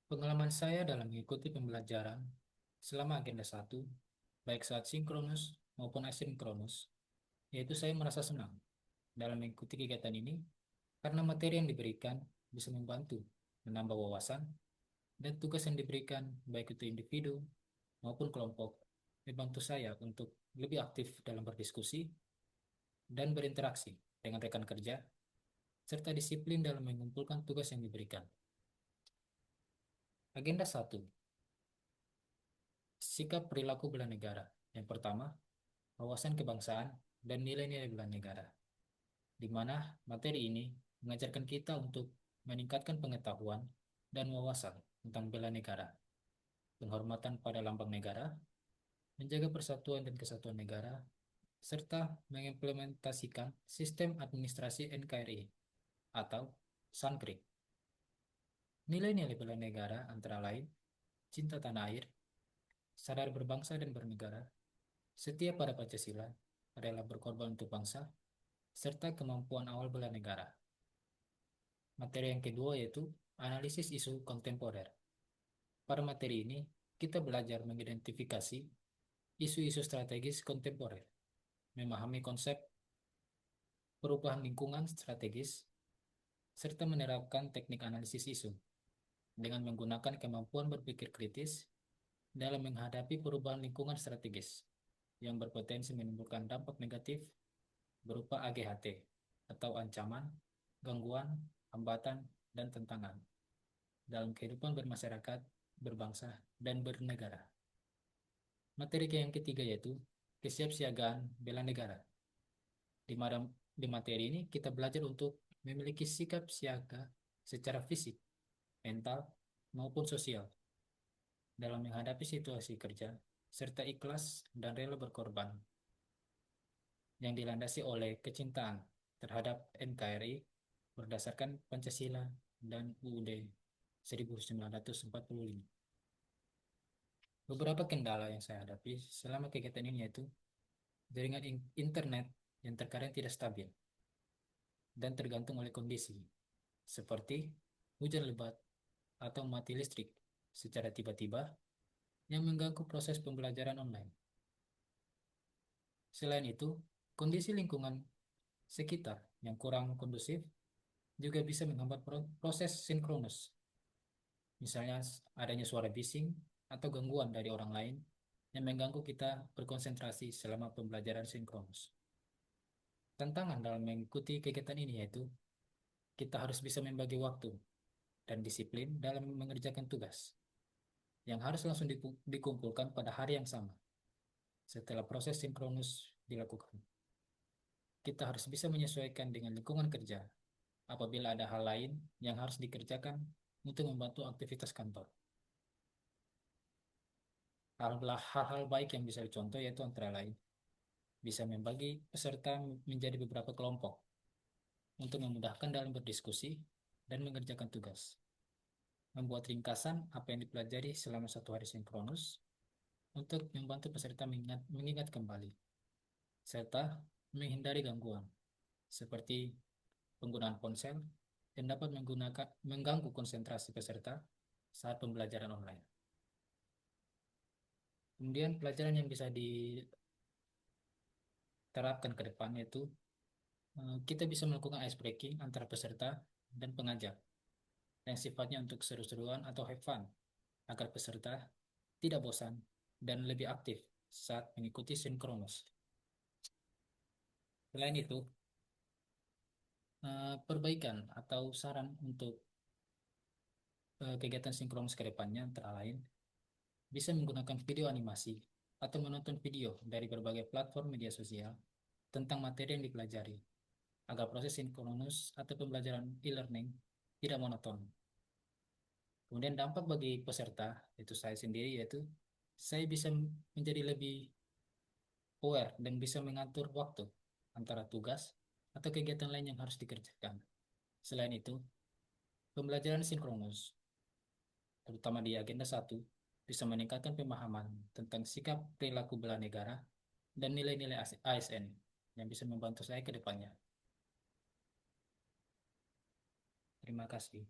Pengalaman saya dalam mengikuti pembelajaran selama agenda satu, baik saat sinkronus maupun asinkronus, yaitu saya merasa senang dalam mengikuti kegiatan ini karena materi yang diberikan bisa membantu menambah wawasan dan tugas yang diberikan baik itu individu maupun kelompok membantu saya untuk lebih aktif dalam berdiskusi dan berinteraksi dengan rekan kerja serta disiplin dalam mengumpulkan tugas yang diberikan. Agenda satu, sikap perilaku bela negara. Yang pertama, wawasan kebangsaan dan nilai-nilai bela negara, di mana materi ini mengajarkan kita untuk meningkatkan pengetahuan dan wawasan tentang bela negara, penghormatan pada lambang negara, menjaga persatuan dan kesatuan negara, serta mengimplementasikan sistem administrasi NKRI atau SANKRI. Nilai-nilai bela negara antara lain cinta tanah air, sadar berbangsa dan bernegara, setia pada Pancasila, rela berkorban untuk bangsa, serta kemampuan awal bela negara. Materi yang kedua yaitu analisis isu kontemporer. Pada materi ini, kita belajar mengidentifikasi isu-isu strategis kontemporer, memahami konsep perubahan lingkungan strategis, serta menerapkan teknik analisis isu dengan menggunakan kemampuan berpikir kritis dalam menghadapi perubahan lingkungan strategis yang berpotensi menimbulkan dampak negatif berupa AGHT atau ancaman, gangguan, hambatan, dan tantangan dalam kehidupan bermasyarakat, berbangsa, dan bernegara. Materi yang ketiga yaitu kesiapsiagaan bela negara. Di materi ini kita belajar untuk memiliki sikap siaga secara fisik, mental, maupun sosial dalam menghadapi situasi kerja, serta ikhlas dan rela berkorban yang dilandasi oleh kecintaan terhadap NKRI berdasarkan Pancasila dan UUD 1945. Beberapa kendala yang saya hadapi selama kegiatan ini yaitu jaringan internet yang terkadang tidak stabil dan tergantung oleh kondisi, seperti hujan lebat atau mati listrik secara tiba-tiba yang mengganggu proses pembelajaran online. Selain itu, kondisi lingkungan sekitar yang kurang kondusif juga bisa menghambat proses sinkronus. Misalnya adanya suara bising atau gangguan dari orang lain yang mengganggu kita berkonsentrasi selama pembelajaran sinkronus. Tantangan dalam mengikuti kegiatan ini yaitu kita harus bisa membagi waktu dan disiplin dalam mengerjakan tugas yang harus langsung dikumpulkan pada hari yang sama setelah proses sinkronus dilakukan. Kita harus bisa menyesuaikan dengan lingkungan kerja apabila ada hal lain yang harus dikerjakan untuk membantu aktivitas kantor. Hal-hal baik yang bisa dicontoh yaitu antara lain bisa membagi peserta menjadi beberapa kelompok untuk memudahkan dalam berdiskusi dan mengerjakan tugas. Membuat ringkasan apa yang dipelajari selama satu hari sinkronus untuk membantu peserta mengingat kembali, serta menghindari gangguan seperti penggunaan ponsel yang dapat mengganggu konsentrasi peserta saat pembelajaran online. Kemudian pelajaran yang bisa diterapkan ke depan yaitu kita bisa melakukan ice breaking antara peserta dan pengajar yang sifatnya untuk seru-seruan atau have fun agar peserta tidak bosan dan lebih aktif saat mengikuti sinkronus. Selain itu, perbaikan atau saran untuk kegiatan sinkronus ke depannya antara lain bisa menggunakan video animasi atau menonton video dari berbagai platform media sosial tentang materi yang dipelajari agar proses sinkronus atau pembelajaran e-learning tidak monoton. Kemudian dampak bagi peserta, itu saya sendiri, yaitu saya bisa menjadi lebih aware dan bisa mengatur waktu antara tugas atau kegiatan lain yang harus dikerjakan. Selain itu, pembelajaran sinkronus, terutama di agenda satu, bisa meningkatkan pemahaman tentang sikap perilaku bela negara dan nilai-nilai ASN yang bisa membantu saya ke depannya. Terima kasih.